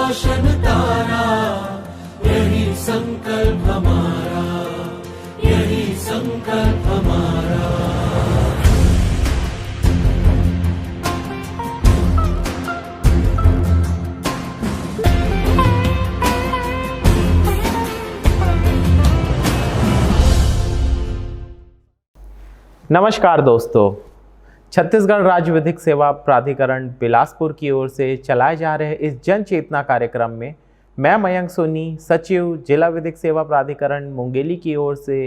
रोशन तारा, यही संकल्प हमारा, यही संकल्प हमारा। नमस्कार दोस्तों, छत्तीसगढ़ राज्य विधिक सेवा प्राधिकरण बिलासपुर की ओर से चलाए जा रहे इस जन चेतना कार्यक्रम में मैं मयंक सोनी, सचिव जिला विधिक सेवा प्राधिकरण मुंगेली की ओर से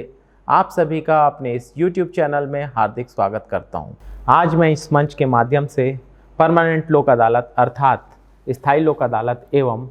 आप सभी का अपने इस YouTube चैनल में हार्दिक स्वागत करता हूं। आज मैं इस मंच के माध्यम से परमानेंट लोक अदालत अर्थात स्थायी लोक अदालत एवं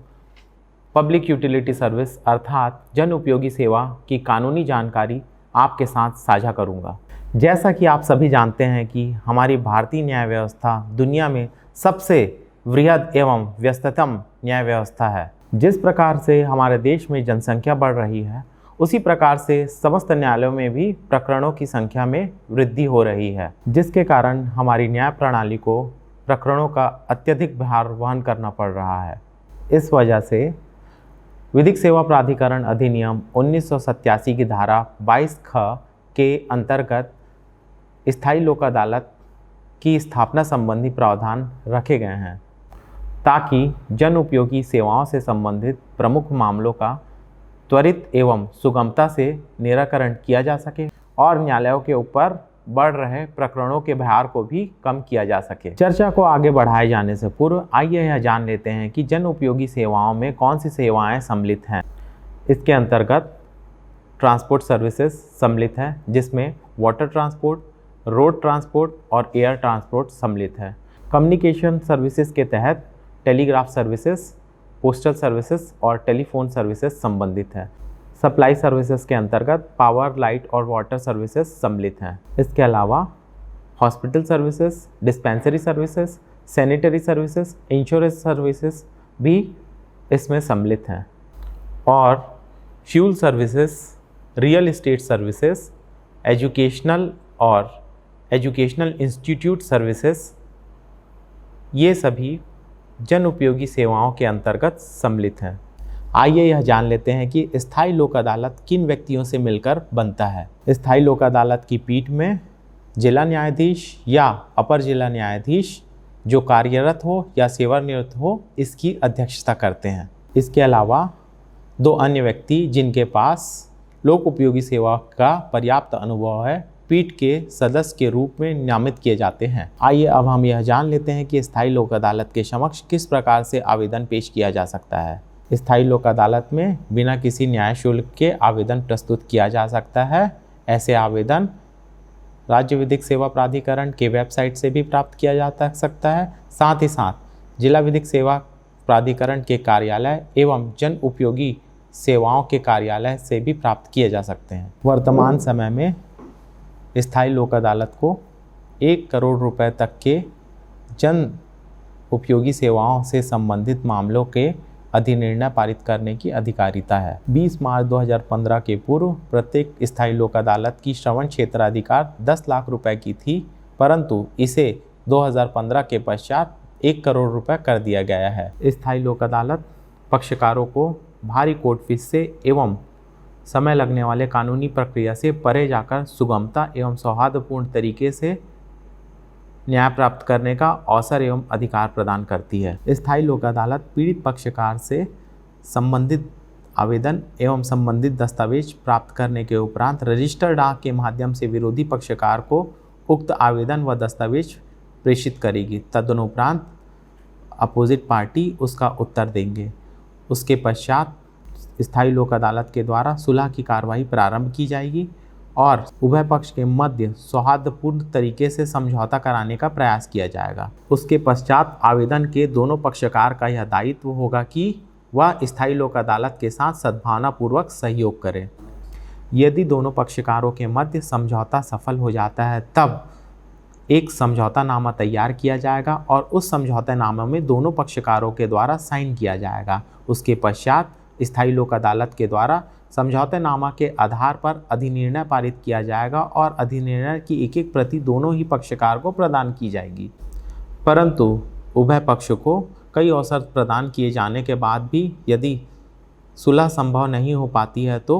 पब्लिक यूटिलिटी सर्विस अर्थात जन उपयोगी सेवा की कानूनी जानकारी आपके साथ साझा करूंगा। जैसा कि आप सभी जानते हैं कि हमारी भारतीय न्याय व्यवस्था दुनिया में सबसे वृहद एवं व्यस्ततम न्याय व्यवस्था है। जिस प्रकार से हमारे देश में जनसंख्या बढ़ रही है, उसी प्रकार से समस्त न्यायालयों में भी प्रकरणों की संख्या में वृद्धि हो रही है, जिसके कारण हमारी न्याय प्रणाली को प्रकरणों का अत्यधिक भार वहन करना पड़ रहा है। इस वजह से विधिक सेवा प्राधिकरण अधिनियम 1987 की धारा 22ख के अंतर्गत स्थायी लोक अदालत की स्थापना संबंधी प्रावधान रखे गए हैं, ताकि जन उपयोगी सेवाओं से संबंधित प्रमुख मामलों का त्वरित एवं सुगमता से निराकरण किया जा सके और न्यायालयों के ऊपर बढ़ रहे प्रकरणों के भार को भी कम किया जा सके। चर्चा को आगे बढ़ाए जाने से पूर्व आइए यह जान लेते हैं कि जन उपयोगी सेवाओं में कौन सी सेवाएं सम्मिलित हैं। इसके अंतर्गत ट्रांसपोर्ट सर्विसेज सम्मिलित हैं, जिसमें वाटर ट्रांसपोर्ट, रोड ट्रांसपोर्ट और एयर ट्रांसपोर्ट सम्मिलित है। कम्युनिकेशन सर्विसेज के तहत टेलीग्राफ सर्विसेज, पोस्टल सर्विसेज और टेलीफोन सर्विसेज संबंधित है। सप्लाई सर्विसेज के अंतर्गत पावर, लाइट और वाटर सर्विसेज सम्मिलित हैं। इसके अलावा hospital services, dispensary services, sanitary services, insurance services भी इसमें सम्मिलित हैं। और fuel services, real estate services, educational और एजुकेशनल इंस्टीट्यूट सर्विसेज, ये सभी जन उपयोगी सेवाओं के अंतर्गत सम्मिलित हैं। आइए यह जान लेते हैं कि स्थायी लोक अदालत किन व्यक्तियों से मिलकर बनता है। स्थायी लोक अदालत की पीठ में जिला न्यायाधीश या अपर जिला न्यायाधीश जो कार्यरत हो या सेवानिवृत्त हो, इसकी अध्यक्षता करते हैं। इसके अलावा दो अन्य व्यक्ति जिनके पास लोक उपयोगी सेवा का पर्याप्त अनुभव है, पीठ के सदस्य के रूप में नामित किए जाते हैं। आइए अब हम यह जान लेते हैं कि स्थायी लोक अदालत के समक्ष किस प्रकार से आवेदन पेश किया जा सकता है। स्थायी लोक अदालत में बिना किसी न्याय शुल्क के आवेदन प्रस्तुत किया जा सकता है। ऐसे आवेदन राज्य विधिक सेवा प्राधिकरण के वेबसाइट से भी प्राप्त किया जा सकता है। साथ ही साथ जिला विधिक सेवा प्राधिकरण के कार्यालय एवं जन उपयोगी सेवाओं के कार्यालय से भी प्राप्त किए जा सकते हैं। वर्तमान समय में स्थायी लोक अदालत को 1 करोड़ रुपए तक के जन उपयोगी सेवाओं से संबंधित मामलों के अधिनिर्णय पारित करने की अधिकारिता है। 20 मार्च 2015 के पूर्व प्रत्येक स्थायी लोक अदालत की श्रवण क्षेत्राधिकार 10 लाख रुपए की थी, परंतु इसे 2015 के पश्चात 1 करोड़ रुपए कर दिया गया है। स्थायी लोक अदालत पक्षकारों को भारी कोर्ट फीस से एवं समय लगने वाले कानूनी प्रक्रिया से परे जाकर सुगमता एवं सौहार्दपूर्ण तरीके से न्याय प्राप्त करने का अवसर एवं अधिकार प्रदान करती है। स्थायी लोक अदालत पीड़ित पक्षकार से संबंधित आवेदन एवं संबंधित दस्तावेज प्राप्त करने के उपरांत रजिस्टर डाक के माध्यम से विरोधी पक्षकार को उक्त आवेदन व दस्तावेज प्रेषित करेगी। तदनुपरांत अपोजिट पार्टी उसका उत्तर देंगे। उसके पश्चात स्थायी लोक अदालत के द्वारा सुलह की कार्रवाई प्रारंभ की जाएगी और उभय पक्ष के मध्य सौहार्दपूर्ण तरीके से समझौता कराने का प्रयास किया जाएगा। उसके पश्चात आवेदन के दोनों पक्षकार का यह दायित्व होगा कि वह स्थायी लोक अदालत के साथ सद्भावनापूर्वक सहयोग करें। यदि दोनों पक्षकारों के मध्य समझौता सफल हो जाता है, तब एक समझौता नामा तैयार किया जाएगा और उस समझौता नामे में दोनों पक्षकारों के द्वारा साइन किया जाएगा। उसके पश्चात स्थायी लोक अदालत के द्वारा समझौते नामा के आधार पर अधिनिर्णय पारित किया जाएगा और अधिनिर्णय की एक एक प्रति दोनों ही पक्षकार को प्रदान की जाएगी, परंतु उभय पक्ष को कई अवसर प्रदान किए जाने के बाद भी यदि सुलह संभव नहीं हो पाती है तो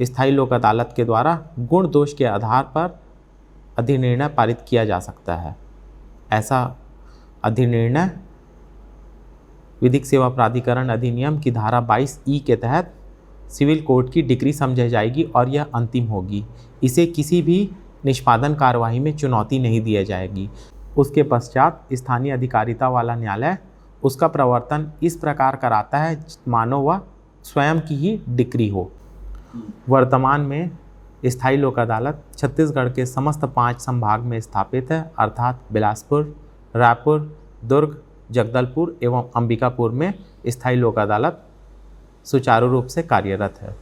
स्थायी लोक अदालत के द्वारा गुण दोष के आधार पर अधिनिर्णय पारित किया जा सकता है। ऐसा अधिनिर्णय विधिक सेवा प्राधिकरण अधिनियम की धारा 22E के तहत सिविल कोर्ट की डिक्री समझी जाएगी और यह अंतिम होगी। इसे किसी भी निष्पादन कार्यवाही में चुनौती नहीं दी जाएगी। उसके पश्चात स्थानीय अधिकारिता वाला न्यायालय उसका प्रवर्तन इस प्रकार कराता है मानो वह स्वयं की ही डिक्री हो। वर्तमान में स्थायी लोक अदालत छत्तीसगढ़ के समस्त 5 संभाग में स्थापित है, अर्थात बिलासपुर, रायपुर, दुर्ग, जगदलपुर एवं अंबिकापुर में स्थायी लोक अदालत सुचारू रूप से कार्यरत है।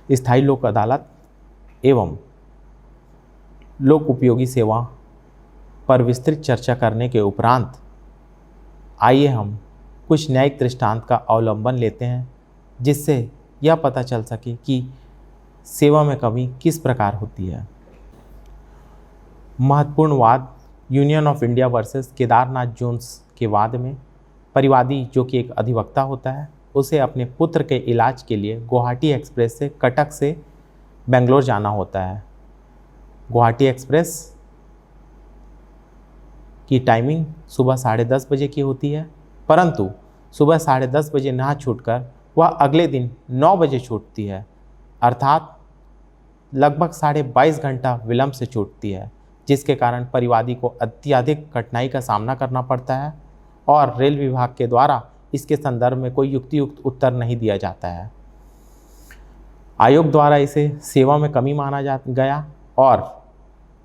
स्थायी लोक अदालत एवं लोक उपयोगी सेवा पर विस्तृत चर्चा करने के उपरांत आइए हम कुछ न्यायिक दृष्टांत का अवलंबन लेते हैं, जिससे यह पता चल सके कि सेवा में कमी किस प्रकार होती है। महत्वपूर्ण वाद union of India versus Kedarnath Jones के वाद में परिवादी, जो कि एक अधिवक्ता होता है, उसे अपने पुत्र के इलाज के लिए गुवाहाटी एक्सप्रेस से कटक से बेंगलोर जाना होता है। गुवाहाटी एक्सप्रेस की टाइमिंग सुबह 10:30 बजे की होती है, परंतु सुबह 10:30 बजे ना छूटकर वह अगले दिन 9 बजे छूटती है, अर्थात लगभग 22.5 घंटा विलंब से छूटती है, जिसके कारण परिवादी को अत्यधिक कठिनाई का सामना करना पड़ता है और रेल विभाग के द्वारा इसके संदर्भ में कोई युक्तियुक्त उत्तर नहीं दिया जाता है। आयोग द्वारा इसे सेवा में कमी माना गया और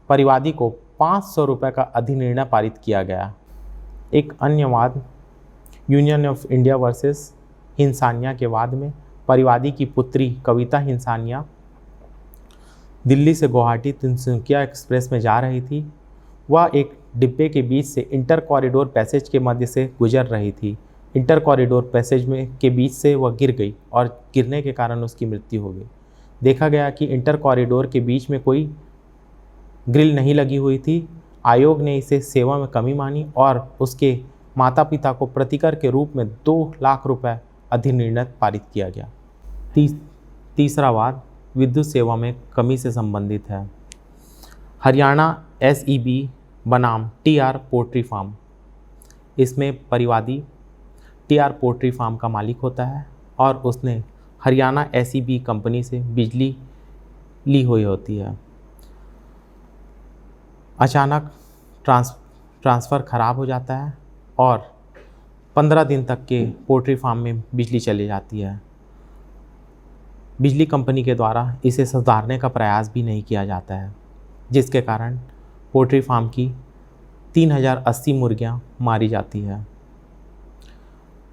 परिवादी को 500 रुपये का अधिनिर्णय पारित किया गया। एक अन्य वाद यूनियन ऑफ इंडिया वर्सेस हिंसानिया के वाद में परिवादी की पुत्री कविता हिंसानिया दिल्ली से गुवाहाटी तिनसुकिया एक्सप्रेस में जा रही थी। वह एक डिब्बे के बीच से इंटर कॉरिडोर पैसेज के मध्य से गुजर रही थी। इंटर कॉरिडोर पैसेज में के बीच से वह गिर गई और गिरने के कारण उसकी मृत्यु हो गई। देखा गया कि इंटर कॉरिडोर के बीच में कोई ग्रिल नहीं लगी हुई थी। आयोग ने इसे सेवा में कमी मानी और उसके माता पिता को प्रतिकर के रूप में 2 लाख रुपए अधिनिर्णय पारित किया गया। तीसरा वाद विद्युत सेवा में कमी से संबंधित है। हरियाणा SEB बनाम TR पोल्ट्री फार्म, इसमें परिवादी TR पोल्ट्री फार्म का मालिक होता है और उसने हरियाणा SEB कंपनी से बिजली ली हुई होती है। अचानक ट्रांसफ़र ख़राब हो जाता है और 15 दिन तक के पोल्ट्री फार्म में बिजली चली जाती है। बिजली कंपनी के द्वारा इसे सुधारने का प्रयास भी नहीं किया जाता है, जिसके कारण पोल्ट्री फार्म की 3080 मुर्गियां मारी जाती है।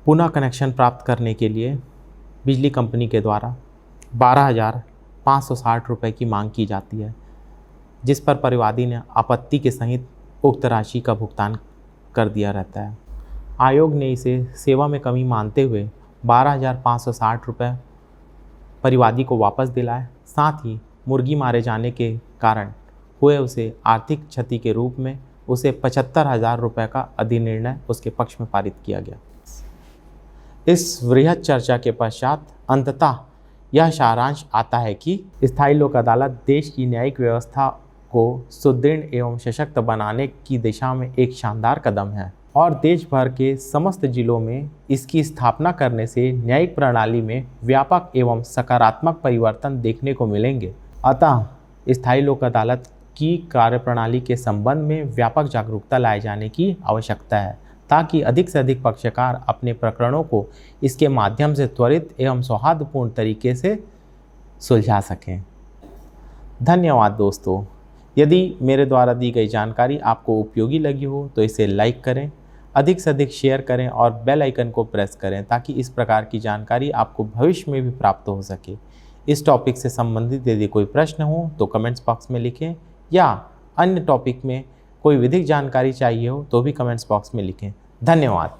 पुनः कनेक्शन प्राप्त करने के लिए बिजली कंपनी के द्वारा 12,560 रुपये की मांग की जाती है, जिस पर परिवादी ने आपत्ति के सहित उक्त राशि का भुगतान कर दिया रहता है। आयोग ने इसे सेवा में कमी मानते हुए 12,560 रुपये परिवादी को वापस दिलाए। साथ ही मुर्गी मारे जाने के कारण हुए उसे आर्थिक क्षति के रूप में उसे 75,000 रुपये का अधिनिर्णय उसके पक्ष में पारित किया गया। इस वृहद चर्चा के पश्चात अंततः यह सारांश आता है कि स्थायी लोक अदालत देश की न्यायिक व्यवस्था को सुदृढ़ एवं सशक्त बनाने की दिशा में एक शानदार कदम है और देश भर के समस्त जिलों में इसकी स्थापना करने से न्यायिक प्रणाली में व्यापक एवं सकारात्मक परिवर्तन देखने को मिलेंगे। अतः स्थायी लोक अदालत की कार्यप्रणाली के संबंध में व्यापक जागरूकता लाए जाने की आवश्यकता है, ताकि अधिक से अधिक पक्षकार अपने प्रकरणों को इसके माध्यम से त्वरित एवं सौहार्दपूर्ण तरीके से सुलझा सकें। धन्यवाद दोस्तों। यदि मेरे द्वारा दी गई जानकारी आपको उपयोगी लगी हो तो इसे लाइक करें, अधिक से अधिक शेयर करें और बेल आइकन को प्रेस करें, ताकि इस प्रकार की जानकारी आपको भविष्य में भी प्राप्त हो सके। इस टॉपिक से संबंधित यदि कोई प्रश्न हो तो कमेंट्स बॉक्स में लिखें, या अन्य टॉपिक में कोई विधिक जानकारी चाहिए हो तो भी कमेंट्स बॉक्स में लिखें। धन्यवाद।